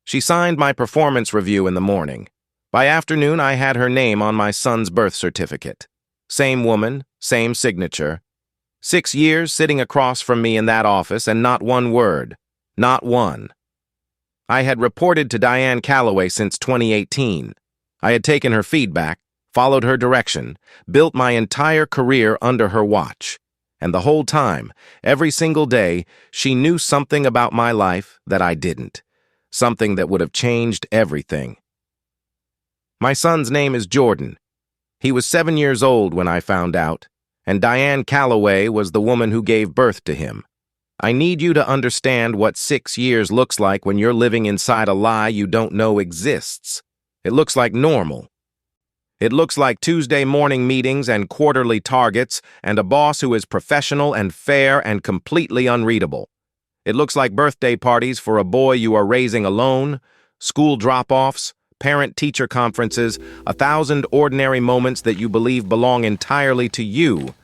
She signed my performance review in the morning. By afternoon, I had her name on my son's birth certificate. Same woman, same signature. 6 years sitting across from me in that office and not one word. Not one. I had reported to Diane Calloway since 2018. I had taken her feedback, followed her direction, built my entire career under her watch. And the whole time, every single day, she knew something about my life that I didn't. Something that would have changed everything. My son's name is Jordan. He was 7 years old when I found out, and Diane Calloway was the woman who gave birth to him. I need you to understand what 6 years looks like when you're living inside a lie you don't know exists. It looks like normal. It looks like Tuesday morning meetings and quarterly targets and a boss who is professional and fair and completely unreadable. It looks like birthday parties for a boy you are raising alone, school drop-offs, parent-teacher conferences, 1,000 ordinary moments that you believe belong entirely to you,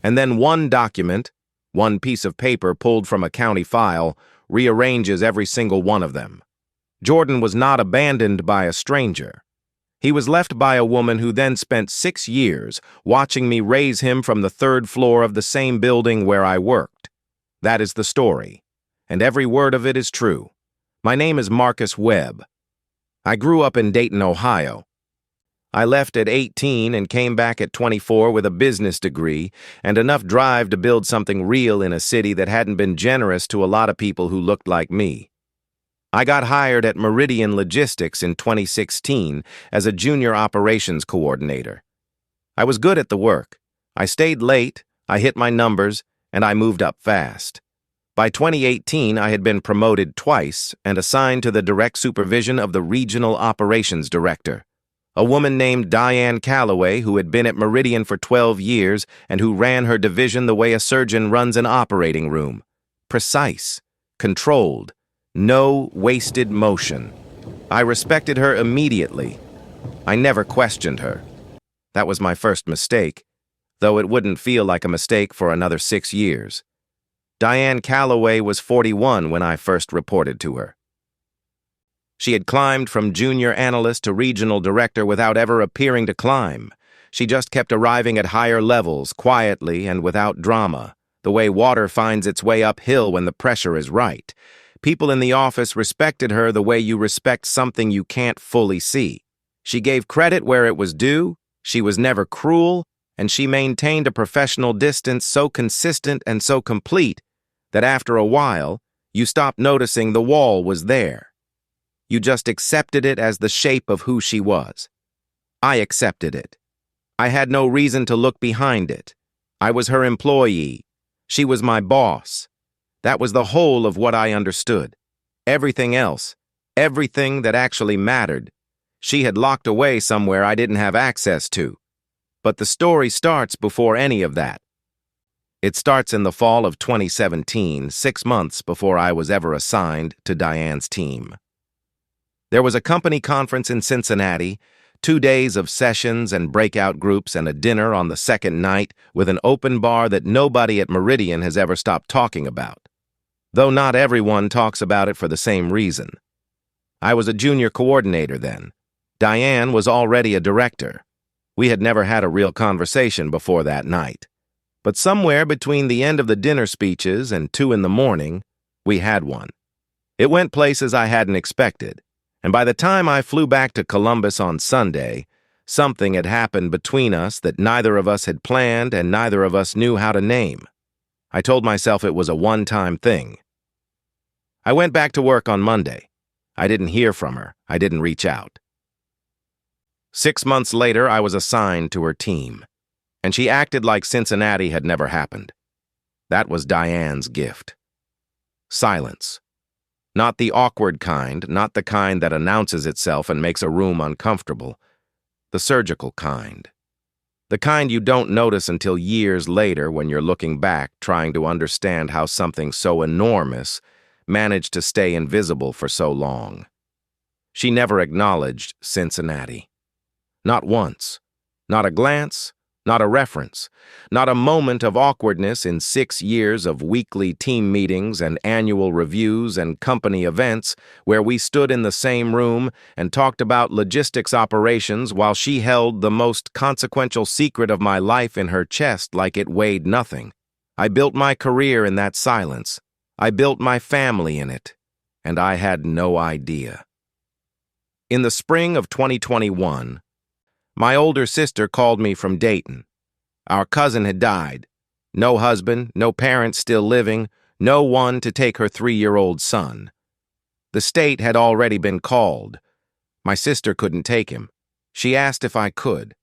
and then one document, one piece of paper pulled from a county file, rearranges every single one of them. Jordan was not abandoned by a stranger. He was left by a woman who then spent 6 years watching me raise him from the 3rd floor of the same building where I worked. That is the story, and every word of it is true. My name is Marcus Webb. I grew up in Dayton, Ohio. I left at 18 and came back at 24 with a business degree and enough drive to build something real in a city that hadn't been generous to a lot of people who looked like me. I got hired at Meridian Logistics in 2016 as a junior operations coordinator. I was good at the work. I stayed late, I hit my numbers, and I moved up fast. By 2018, I had been promoted twice and assigned to the direct supervision of the regional operations director, a woman named Diane Calloway who had been at Meridian for 12 years and who ran her division the way a surgeon runs an operating room. Precise, controlled, no wasted motion. I respected her immediately. I never questioned her. That was my first mistake, though it wouldn't feel like a mistake for another 6 years. Diane Calloway was 41 when I first reported to her. She had climbed from junior analyst to regional director without ever appearing to climb. She just kept arriving at higher levels, quietly and without drama, the way water finds its way uphill when the pressure is right. People in the office respected her the way you respect something you can't fully see. She gave credit where it was due, she was never cruel, and she maintained a professional distance so consistent and so complete that after a while, you stopped noticing the wall was there. You just accepted it as the shape of who she was. I accepted it. I had no reason to look behind it. I was her employee. She was my boss. That was the whole of what I understood. Everything else, everything that actually mattered, she had locked away somewhere I didn't have access to. But the story starts before any of that. It starts in the fall of 2017, 6 months before I was ever assigned to Diane's team. There was a company conference in Cincinnati, 2 days of sessions and breakout groups and a dinner on the second night with an open bar that nobody at Meridian has ever stopped talking about. Though not everyone talks about it for the same reason. I was a junior coordinator then. Diane was already a director. We had never had a real conversation before that night. But somewhere between the end of the dinner speeches and 2 in the morning, we had one. It went places I hadn't expected, and by the time I flew back to Columbus on Sunday, something had happened between us that neither of us had planned and neither of us knew how to name. I told myself it was a one-time thing. I went back to work on Monday. I didn't hear from her. I didn't reach out. 6 months later, I was assigned to her team, and she acted like Cincinnati had never happened. That was Diane's gift. Silence. Not the awkward kind, not the kind that announces itself and makes a room uncomfortable. The surgical kind. The kind you don't notice until years later when you're looking back trying to understand how something so enormous managed to stay invisible for so long. She never acknowledged Cincinnati. Not once. Not a glance, Not a reference, not a moment of awkwardness in 6 years of weekly team meetings and annual reviews and company events where we stood in the same room and talked about logistics operations while she held the most consequential secret of my life in her chest like it weighed nothing. I built my career in that silence. I built my family in it, and I had no idea. In the spring of 2021, my older sister called me from Dayton. Our cousin had died. No husband, no parents still living, no one to take her 3-year-old son. The state had already been called. My sister couldn't take him. She asked if I could.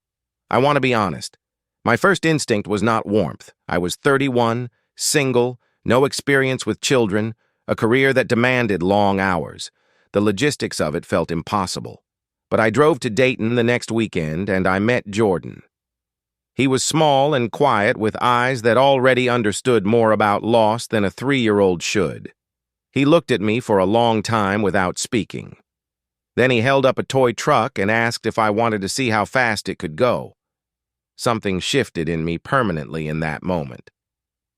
I want to be honest. My first instinct was not warmth. I was 31, single, no experience with children, a career that demanded long hours. The logistics of it felt impossible. But I drove to Dayton the next weekend, and I met Jordan. He was small and quiet with eyes that already understood more about loss than a 3-year-old should. He looked at me for a long time without speaking. Then he held up a toy truck and asked if I wanted to see how fast it could go. Something shifted in me permanently in that moment.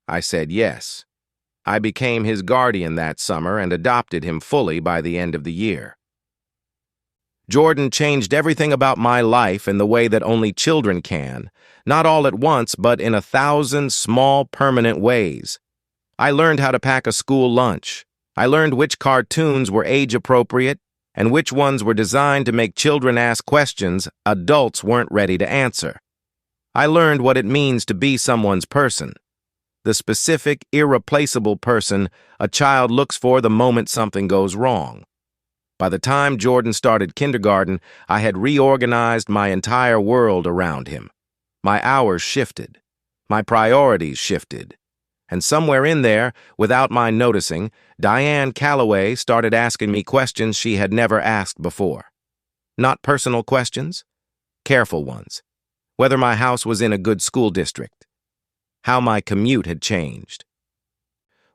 I said yes. I became his guardian that summer and adopted him fully by the end of the year. Jordan changed everything about my life in the way that only children can, not all at once, but in 1,000 small, permanent ways. I learned how to pack a school lunch. I learned which cartoons were age-appropriate and which ones were designed to make children ask questions adults weren't ready to answer. I learned what it means to be someone's person, the specific, irreplaceable person a child looks for the moment something goes wrong. By the time Jordan started kindergarten, I had reorganized my entire world around him. My hours shifted. My priorities shifted. And somewhere in there, without my noticing, Diane Calloway started asking me questions she had never asked before. Not personal questions, careful ones. Whether my house was in a good school district. How my commute had changed.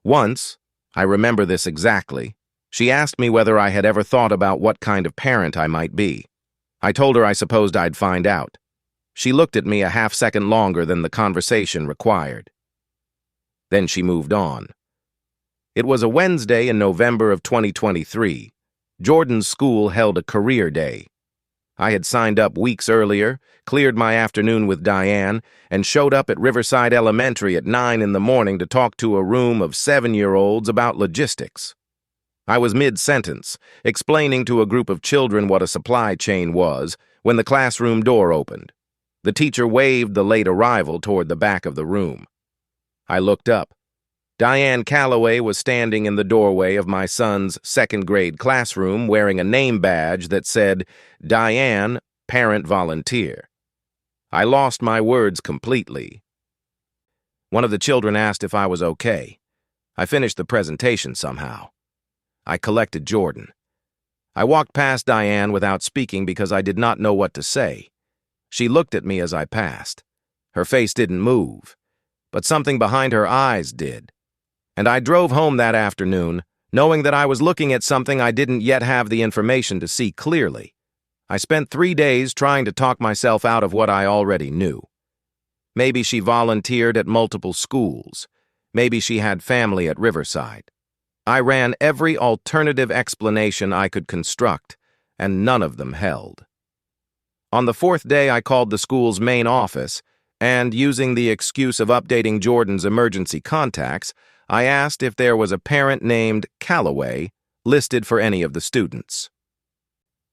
Once, I remember this exactly, she asked me whether I had ever thought about what kind of parent I might be. I told her I supposed I'd find out. She looked at me a half-second longer than the conversation required. Then she moved on. It was a Wednesday in November of 2023. Jordan's school held a career day. I had signed up weeks earlier, cleared my afternoon with Diane, and showed up at Riverside Elementary at 9 in the morning to talk to a room of 7-year-olds about logistics. I was mid-sentence, explaining to a group of children what a supply chain was, when the classroom door opened. The teacher waved the late arrival toward the back of the room. I looked up. Diane Calloway was standing in the doorway of my son's second-grade classroom wearing a name badge that said, Diane, Parent Volunteer. I lost my words completely. One of the children asked if I was okay. I finished the presentation somehow. I collected Jordan. I walked past Diane without speaking because I did not know what to say. She looked at me as I passed. Her face didn't move, but something behind her eyes did. And I drove home that afternoon, knowing that I was looking at something I didn't yet have the information to see clearly. I spent 3 days trying to talk myself out of what I already knew. Maybe she volunteered at multiple schools. Maybe she had family at Riverside. I ran every alternative explanation I could construct, and none of them held. On the 4th day, I called the school's main office, and, using the excuse of updating Jordan's emergency contacts, I asked if there was a parent named Calloway listed for any of the students.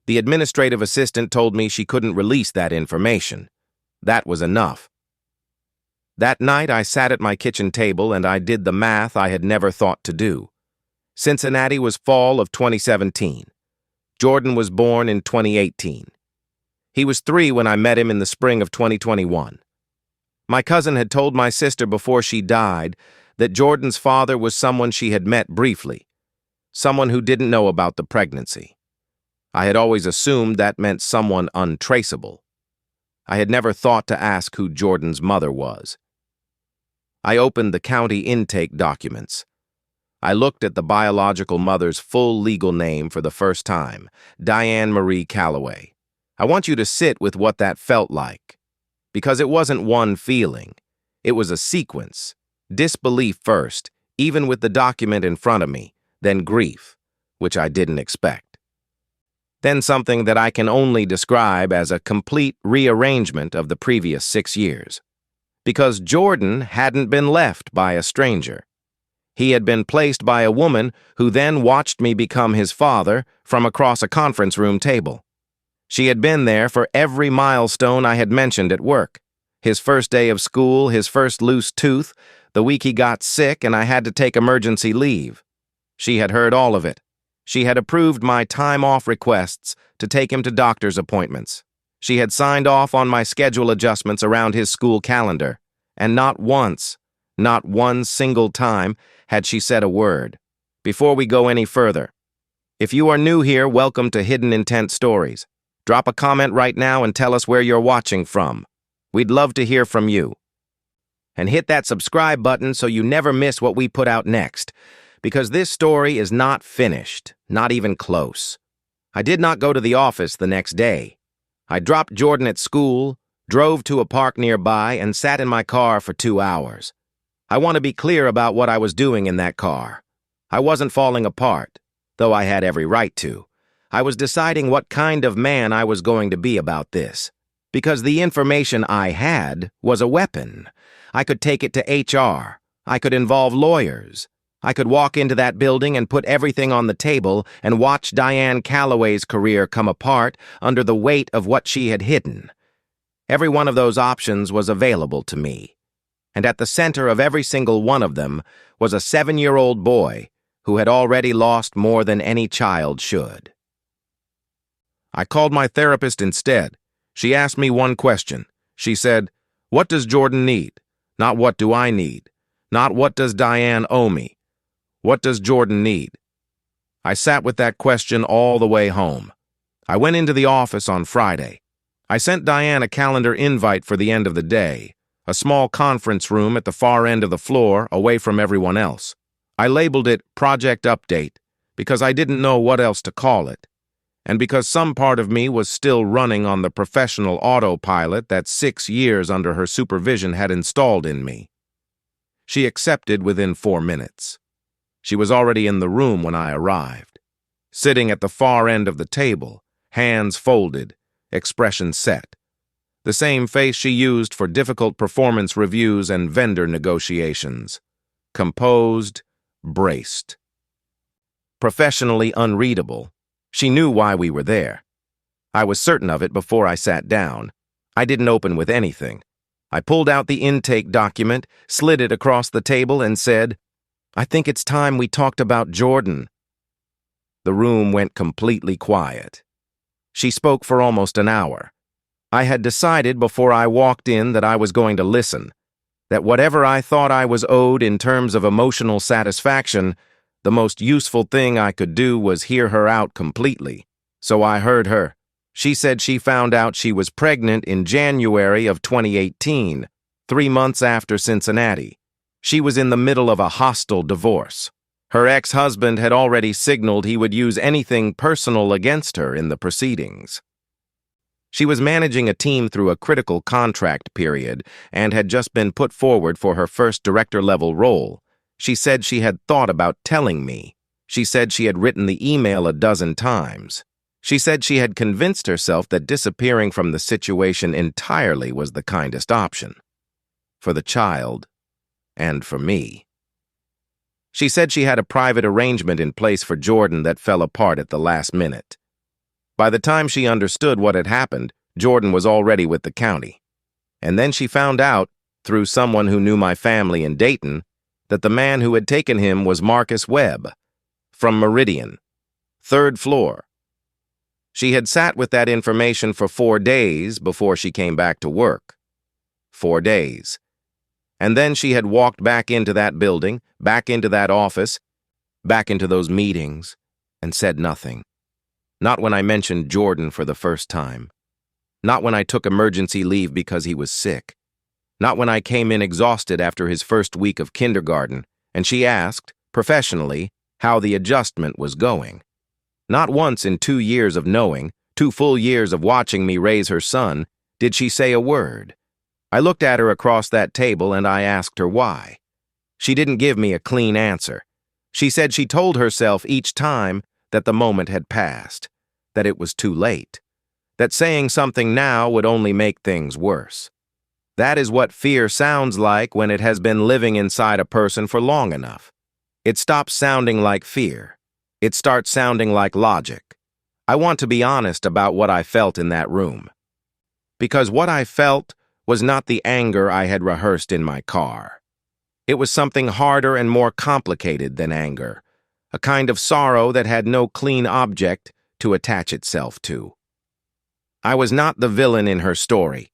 The administrative assistant told me she couldn't release that information. That was enough. That night, I sat at my kitchen table and I did the math I had never thought to do. Cincinnati was fall of 2017. Jordan was born in 2018. He was 3 when I met him in the spring of 2021. My cousin had told my sister before she died that Jordan's father was someone she had met briefly, someone who didn't know about the pregnancy. I had always assumed that meant someone untraceable. I had never thought to ask who Jordan's mother was. I opened the county intake documents. I looked at the biological mother's full legal name for the first time, Diane Marie Calloway. I want you to sit with what that felt like, because it wasn't one feeling. It was a sequence. Disbelief first, even with the document in front of me, then grief, which I didn't expect. Then something that I can only describe as a complete rearrangement of the previous 6 years. Because Jordan hadn't been left by a stranger. He had been placed by a woman who then watched me become his father from across a conference room table. She had been there for every milestone I had mentioned at work. His first day of school, his first loose tooth, the week he got sick and I had to take emergency leave. She had heard all of it. She had approved my time-off requests to take him to doctor's appointments. She had signed off on my schedule adjustments around his school calendar. And not once, not one single time, had she said a word. Before we go any further, if you are new here, welcome to Hidden Intent Stories. Drop a comment right now and tell us where you're watching from. We'd love to hear from you. And hit that subscribe button so you never miss what we put out next, because this story is not finished, not even close. I did not go to the office the next day. I dropped Jordan at school, drove to a park nearby, and sat in my car for 2 hours. I want to be clear about what I was doing in that car. I wasn't falling apart, though I had every right to. I was deciding what kind of man I was going to be about this, because the information I had was a weapon. I could take it to HR. I could involve lawyers. I could walk into that building and put everything on the table and watch Diane Calloway's career come apart under the weight of what she had hidden. Every one of those options was available to me. And at the center of every single one of them was a 7-year-old boy who had already lost more than any child should. I called my therapist instead. She asked me one question. She said, "What does Jordan need? Not what do I need? Not what does Diane owe me? What does Jordan need?" I sat with that question all the way home. I went into the office on Friday. I sent Diane a calendar invite for the end of the day, a small conference room at the far end of the floor away from everyone else. I labeled it Project Update because I didn't know what else to call it, and because some part of me was still running on the professional autopilot that 6 years under her supervision had installed in me. She accepted within 4 minutes. She was already in the room when I arrived, sitting at the far end of the table, hands folded, expression set. The same face she used for difficult performance reviews and vendor negotiations. Composed, braced. Professionally unreadable. She knew why we were there. I was certain of it before I sat down. I didn't open with anything. I pulled out the intake document, slid it across the table, and said, "I think it's time we talked about Jordan." The room went completely quiet. She spoke for almost an hour. I had decided before I walked in that I was going to listen, that whatever I thought I was owed in terms of emotional satisfaction, the most useful thing I could do was hear her out completely. So I heard her. She said she found out she was pregnant in January of 2018, 3 months after Cincinnati. She was in the middle of a hostile divorce. Her ex-husband had already signaled he would use anything personal against her in the proceedings. She was managing a team through a critical contract period and had just been put forward for her first director-level role. She said she had thought about telling me. She said she had written the email a dozen times. She said she had convinced herself that disappearing from the situation entirely was the kindest option. For the child, and for me. She said she had a private arrangement in place for Jordan that fell apart at the last minute. By the time she understood what had happened, Jordan was already with the county. And then she found out, through someone who knew my family in Dayton, that the man who had taken him was Marcus Webb, from Meridian, 3rd floor. She had sat with that information for 4 days before she came back to work. 4 days. And then she had walked back into that building, back into that office, back into those meetings, and said nothing. Not when I mentioned Jordan for the first time. Not when I took emergency leave because he was sick. Not when I came in exhausted after his first week of kindergarten, and she asked, professionally, how the adjustment was going. Not once in 2 years of knowing, 2 full years of watching me raise her son, did she say a word. I looked at her across that table and I asked her why. She didn't give me a clean answer. She said she told herself each time that the moment had passed, that it was too late, that saying something now would only make things worse. That is what fear sounds like when it has been living inside a person for long enough. It stops sounding like fear. It starts sounding like logic. I want to be honest about what I felt in that room. Because what I felt was not the anger I had rehearsed in my car. It was something harder and more complicated than anger, a kind of sorrow that had no clean object to attach itself to. I was not the villain in her story.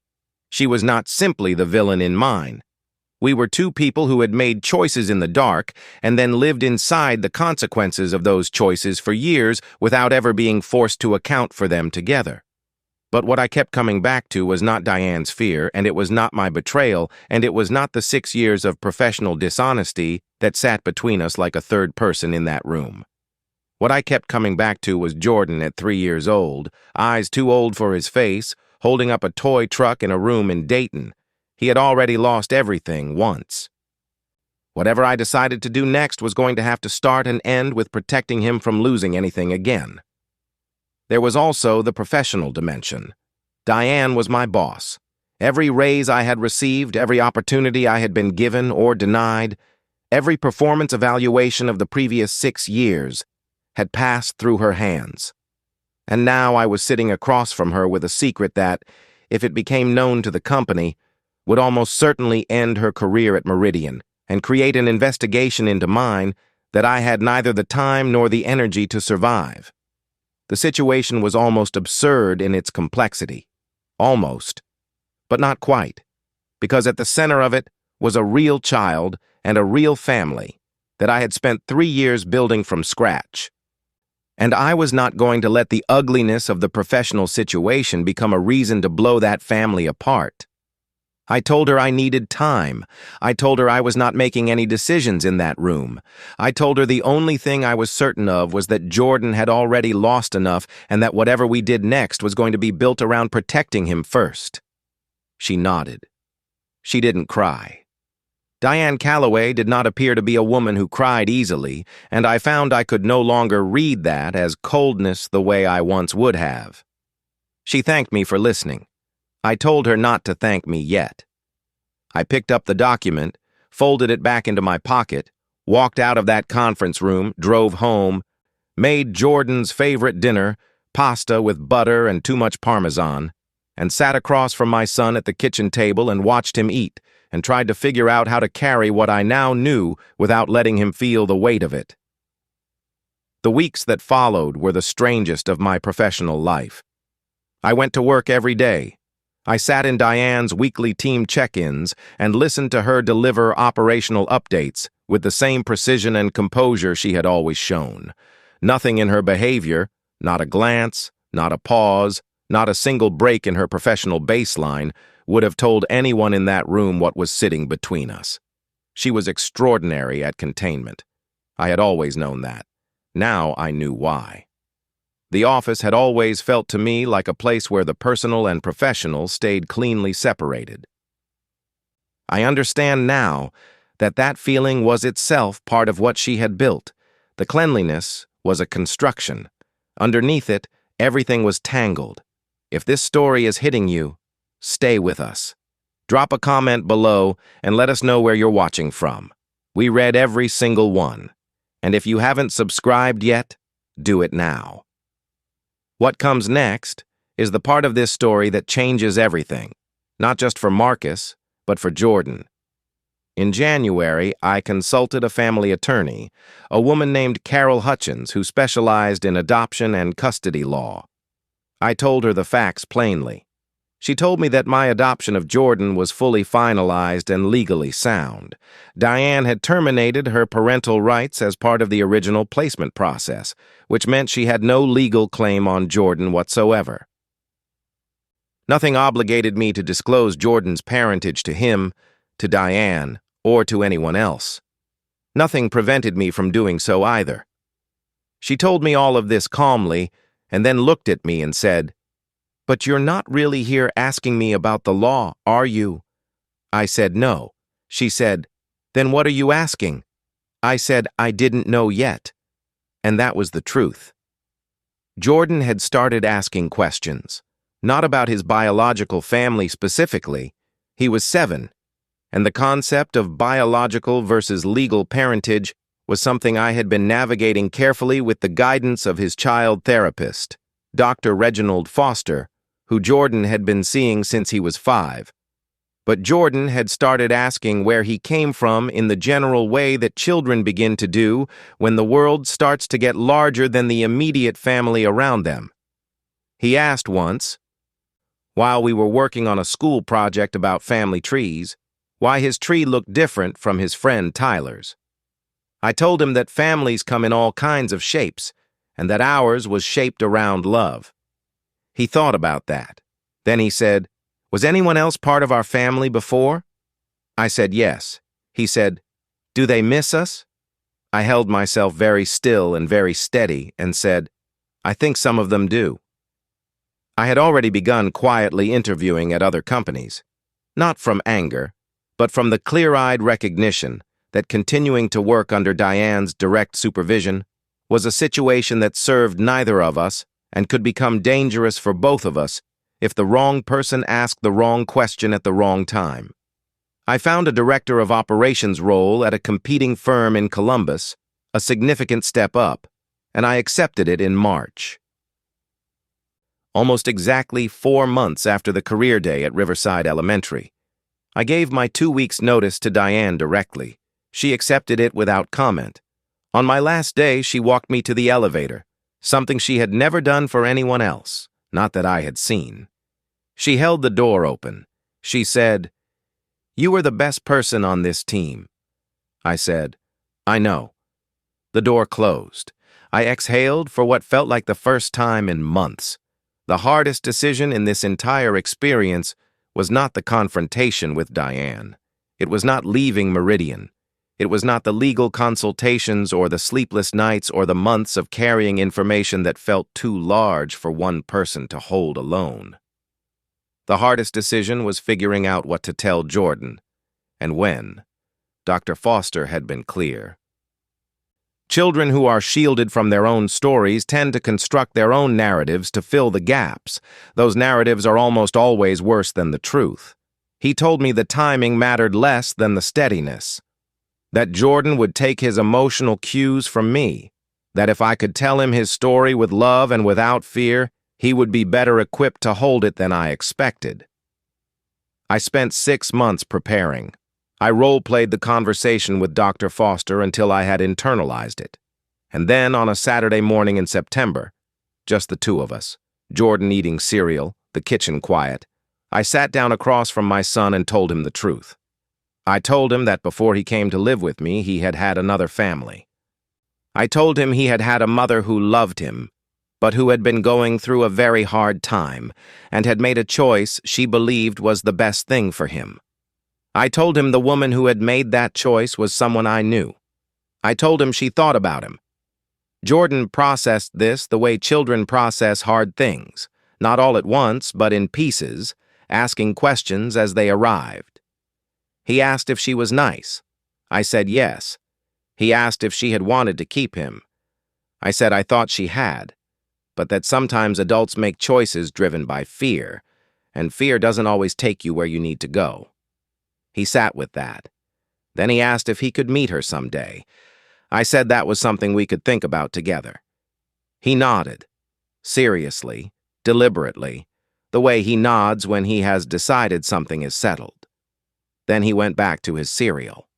She was not simply the villain in mine. We were two people who had made choices in the dark and then lived inside the consequences of those choices for years without ever being forced to account for them together. But what I kept coming back to was not Diane's fear, and it was not my betrayal, and it was not the 6 years of professional dishonesty that sat between us like a third person in that room. What I kept coming back to was Jordan at 3 years old, eyes too old for his face, holding up a toy truck in a room in Dayton. He had already lost everything once. Whatever I decided to do next was going to have to start and end with protecting him from losing anything again. There was also the professional dimension. Diane was my boss. Every raise I had received, every opportunity I had been given or denied, every performance evaluation of the previous 6 years had passed through her hands. And now I was sitting across from her with a secret that, if it became known to the company, would almost certainly end her career at Meridian and create an investigation into mine that I had neither the time nor the energy to survive. The situation was almost absurd in its complexity. Almost, but not quite, because at the center of it was a real child and a real family that I had spent 3 years building from scratch. And I was not going to let the ugliness of the professional situation become a reason to blow that family apart. I told her I needed time. I told her I was not making any decisions in that room. I told her the only thing I was certain of was that Jordan had already lost enough and that whatever we did next was going to be built around protecting him first. She nodded. She didn't cry. Diane Calloway did not appear to be a woman who cried easily, and I found I could no longer read that as coldness the way I once would have. She thanked me for listening. I told her not to thank me yet. I picked up the document, folded it back into my pocket, walked out of that conference room, drove home, made Jordan's favorite dinner, pasta with butter and too much Parmesan, and sat across from my son at the kitchen table and watched him eat, and tried to figure out how to carry what I now knew without letting him feel the weight of it. The weeks that followed were the strangest of my professional life. I went to work every day. I sat in Diane's weekly team check-ins and listened to her deliver operational updates with the same precision and composure she had always shown. Nothing in her behavior, not a glance, not a pause, not a single break in her professional baseline, would have told anyone in that room what was sitting between us. She was extraordinary at containment. I had always known that. Now I knew why. The office had always felt to me like a place where the personal and professional stayed cleanly separated. I understand now that that feeling was itself part of what she had built. The cleanliness was a construction. Underneath it, everything was tangled. If this story is hitting you, stay with us. Drop a comment below and let us know where you're watching from. We read every single one. And if you haven't subscribed yet, do it now. What comes next is the part of this story that changes everything, not just for Marcus, but for Jordan. In January, I consulted a family attorney, a woman named Carol Hutchins, who specialized in adoption and custody law. I told her the facts plainly. She told me that my adoption of Jordan was fully finalized and legally sound. Diane had terminated her parental rights as part of the original placement process, which meant she had no legal claim on Jordan whatsoever. Nothing obligated me to disclose Jordan's parentage to him, to Diane, or to anyone else. Nothing prevented me from doing so either. She told me all of this calmly, and then looked at me and said, "But you're not really here asking me about the law, are you? I said no. She said, "Then what are you asking?" I said I didn't know yet. And that was the truth. Jordan had started asking questions, not about his biological family specifically. He was 7, and the concept of biological versus legal parentage was something I had been navigating carefully with the guidance of his child therapist, Dr. Reginald Foster, who Jordan had been seeing since he was 5. But Jordan had started asking where he came from in the general way that children begin to do when the world starts to get larger than the immediate family around them. He asked once, while we were working on a school project about family trees, why his tree looked different from his friend Tyler's. I told him that families come in all kinds of shapes, and that ours was shaped around love. He thought about that. Then he said, "Was anyone else part of our family before?" I said yes. He said, "Do they miss us?" I held myself very still and very steady and said, "I think some of them do." I had already begun quietly interviewing at other companies, not from anger, but from the clear-eyed recognition that continuing to work under Diane's direct supervision was a situation that served neither of us and could become dangerous for both of us if the wrong person asked the wrong question at the wrong time. I found a director of operations role at a competing firm in Columbus, a significant step up, and I accepted it in March. Almost exactly 4 months after the career day at Riverside Elementary, I gave my 2 weeks' notice to Diane directly. She accepted it without comment. On my last day, she walked me to the elevator, something she had never done for anyone else, not that I had seen. She held the door open. She said, "You are the best person on this team." I said, "I know." The door closed. I exhaled for what felt like the first time in months. The hardest decision in this entire experience was not the confrontation with Diane. It was not leaving Meridian. It was not the legal consultations or the sleepless nights or the months of carrying information that felt too large for one person to hold alone. The hardest decision was figuring out what to tell Jordan, and when. Dr. Foster had been clear. Children who are shielded from their own stories tend to construct their own narratives to fill the gaps. Those narratives are almost always worse than the truth. He told me the timing mattered less than the steadiness. That Jordan would take his emotional cues from me. That if I could tell him his story with love and without fear, he would be better equipped to hold it than I expected. I spent 6 months preparing. I role-played the conversation with Dr. Foster until I had internalized it. And then on a Saturday morning in September, just the two of us, Jordan eating cereal, the kitchen quiet, I sat down across from my son and told him the truth. I told him that before he came to live with me, he had had another family. I told him he had had a mother who loved him, but who had been going through a very hard time and had made a choice she believed was the best thing for him. I told him the woman who had made that choice was someone I knew. I told him she thought about him. Jordan processed this the way children process hard things, not all at once, but in pieces, asking questions as they arrived. He asked if she was nice. I said yes. He asked if she had wanted to keep him. I said I thought she had, but that sometimes adults make choices driven by fear, and fear doesn't always take you where you need to go. He sat with that. Then he asked if he could meet her someday. I said that was something we could think about together. He nodded, seriously, deliberately, the way he nods when he has decided something is settled. Then he went back to his cereal.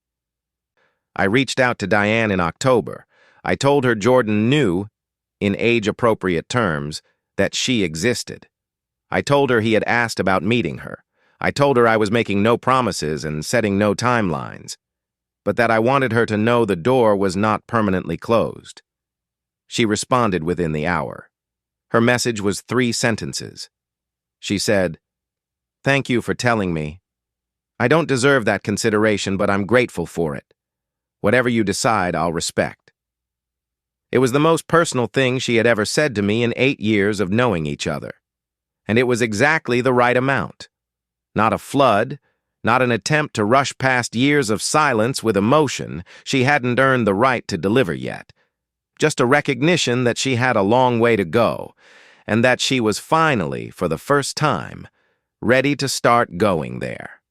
I reached out to Diane in October. I told her Jordan knew, in age-appropriate terms, that she existed. I told her he had asked about meeting her. I told her I was making no promises and setting no timelines, but that I wanted her to know the door was not permanently closed. She responded within the hour. Her message was 3 sentences. She said, "Thank you for telling me. I don't deserve that consideration, but I'm grateful for it. Whatever you decide, I'll respect." It was the most personal thing she had ever said to me in 8 years of knowing each other. And it was exactly the right amount. Not a flood, not an attempt to rush past years of silence with emotion she hadn't earned the right to deliver yet. Just a recognition that she had a long way to go, and that she was finally, for the first time, ready to start going there.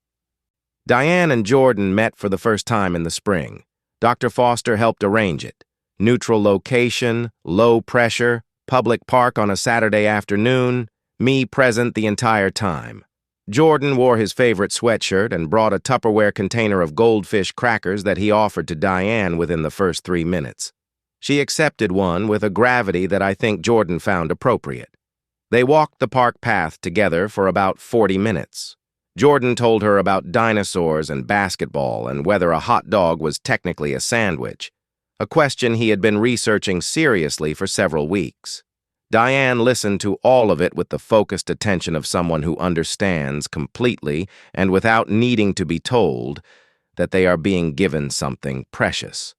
Diane and Jordan met for the first time in the spring. Dr. Foster helped arrange it. Neutral location, low pressure, public park on a Saturday afternoon, me present the entire time. Jordan wore his favorite sweatshirt and brought a Tupperware container of goldfish crackers that he offered to Diane within the first 3 minutes. She accepted one with a gravity that I think Jordan found appropriate. They walked the park path together for about 40 minutes. Jordan told her about dinosaurs and basketball and whether a hot dog was technically a sandwich, a question he had been researching seriously for several weeks. Diane listened to all of it with the focused attention of someone who understands completely and without needing to be told that they are being given something precious.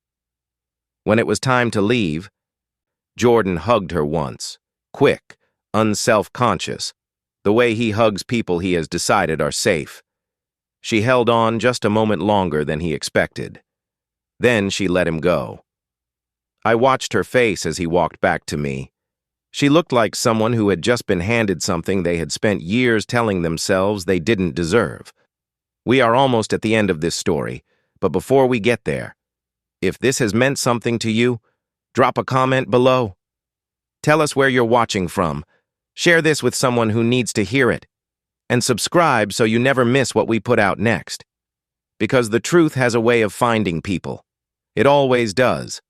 When it was time to leave, Jordan hugged her once, quick, unself-conscious, the way he hugs people he has decided are safe. She held on just a moment longer than he expected. Then she let him go. I watched her face as he walked back to me. She looked like someone who had just been handed something they had spent years telling themselves they didn't deserve. We are almost at the end of this story, but before we get there, if this has meant something to you, drop a comment below. Tell us where you're watching from. Share this with someone who needs to hear it. And subscribe so you never miss what we put out next. Because the truth has a way of finding people. It always does.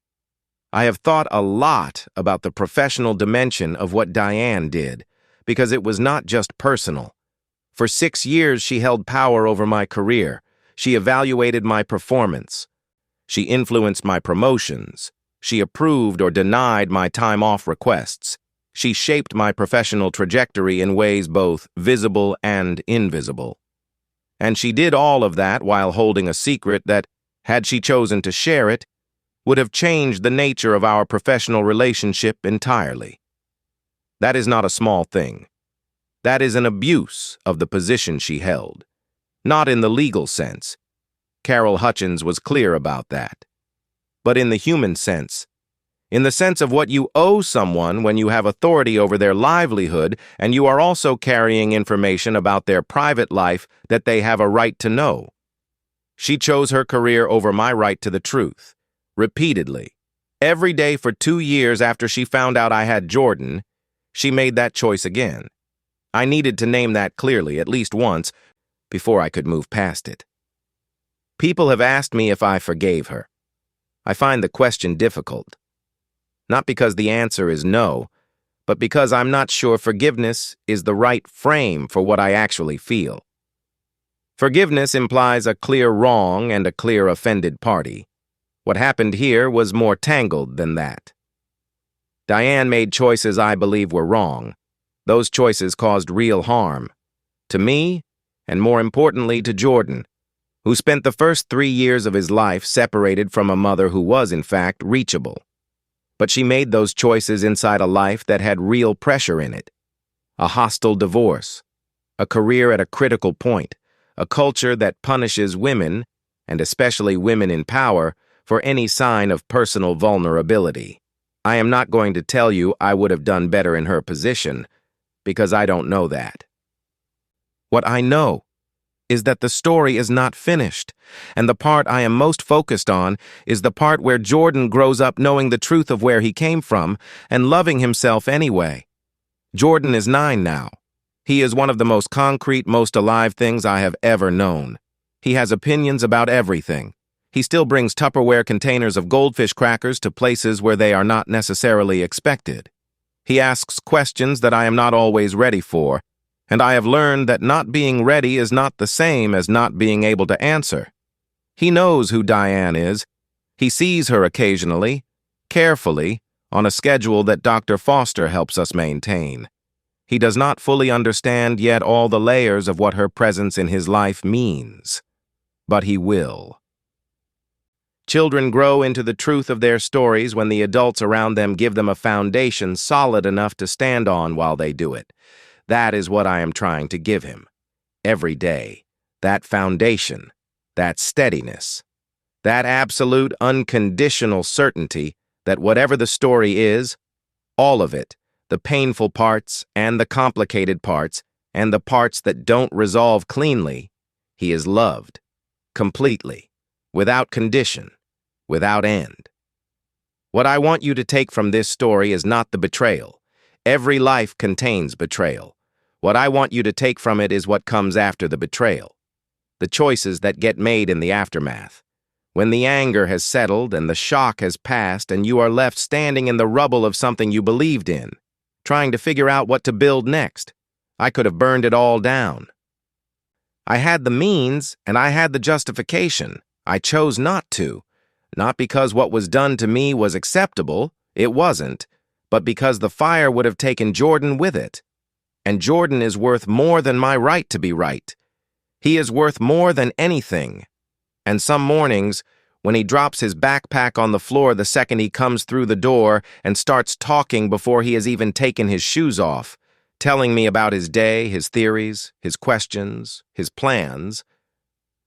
I have thought a lot about the professional dimension of what Diane did, because it was not just personal. For 6 years, she held power over my career. She evaluated my performance. She influenced my promotions. She approved or denied my time-off requests. She shaped my professional trajectory in ways both visible and invisible. And she did all of that while holding a secret that, had she chosen to share it, would have changed the nature of our professional relationship entirely. That is not a small thing. That is an abuse of the position she held. Not in the legal sense. Carol Hutchins was clear about that. But in the human sense. In the sense of what you owe someone when you have authority over their livelihood and you are also carrying information about their private life that they have a right to know. She chose her career over my right to the truth. Repeatedly. Every day for 2 years after she found out I had Jordan, she made that choice again. I needed to name that clearly at least once before I could move past it. People have asked me if I forgave her. I find the question difficult. Not because the answer is no, but because I'm not sure forgiveness is the right frame for what I actually feel. Forgiveness implies a clear wrong and a clear offended party. What happened here was more tangled than that. Diane made choices I believe were wrong. Those choices caused real harm. To me, and more importantly to Jordan, who spent the first 3 years of his life separated from a mother who was, in fact, reachable. But she made those choices inside a life that had real pressure in it. A hostile divorce, a career at a critical point, a culture that punishes women, and especially women in power, for any sign of personal vulnerability. I am not going to tell you I would have done better in her position, because I don't know that. What I know is that the story is not finished, and the part I am most focused on is the part where Jordan grows up knowing the truth of where he came from and loving himself anyway. Jordan is 9 now. He is one of the most concrete, most alive things I have ever known. He has opinions about everything. He still brings Tupperware containers of goldfish crackers to places where they are not necessarily expected. He asks questions that I am not always ready for, and I have learned that not being ready is not the same as not being able to answer. He knows who Diane is. He sees her occasionally, carefully, on a schedule that Dr. Foster helps us maintain. He does not fully understand yet all the layers of what her presence in his life means. But he will. Children grow into the truth of their stories when the adults around them give them a foundation solid enough to stand on while they do it. That is what I am trying to give him. Every day. that foundation, that steadiness, that absolute unconditional certainty that whatever the story is, all of it, the painful parts and the complicated parts and the parts that don't resolve cleanly, he is loved, completely, without condition, without end. What I want you to take from this story is not the betrayal. Every life contains betrayal. What I want you to take from it is what comes after the betrayal. The choices that get made in the aftermath. When the anger has settled and the shock has passed and you are left standing in the rubble of something you believed in, trying to figure out what to build next. I could have burned it all down. I had the means and I had the justification. I chose not to. Not because what was done to me was acceptable, it wasn't, but because the fire would have taken Jordan with it. And Jordan is worth more than my right to be right. He is worth more than anything. And some mornings, when he drops his backpack on the floor the second he comes through the door and starts talking before he has even taken his shoes off, telling me about his day, his theories, his questions, his plans,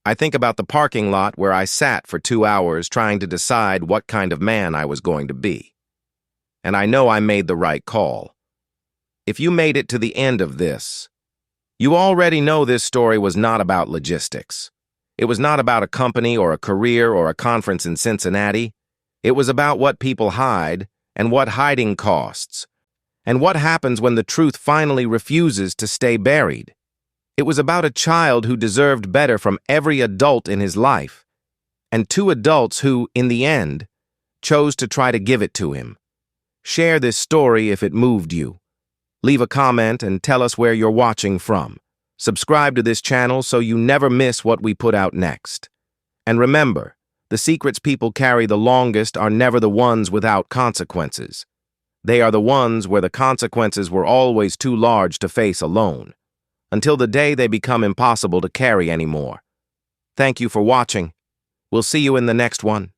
I think about the parking lot where I sat for 2 hours trying to decide what kind of man I was going to be. And I know I made the right call. If you made it to the end of this, you already know this story was not about logistics. It was not about a company or a career or a conference in Cincinnati. It was about what people hide and what hiding costs, and what happens when the truth finally refuses to stay buried. It was about a child who deserved better from every adult in his life, and 2 adults who, in the end, chose to try to give it to him. Share this story if it moved you. Leave a comment and tell us where you're watching from. Subscribe to this channel so you never miss what we put out next. And remember, the secrets people carry the longest are never the ones without consequences. They are the ones where the consequences were always too large to face alone, until the day they become impossible to carry anymore. Thank you for watching. We'll see you in the next one.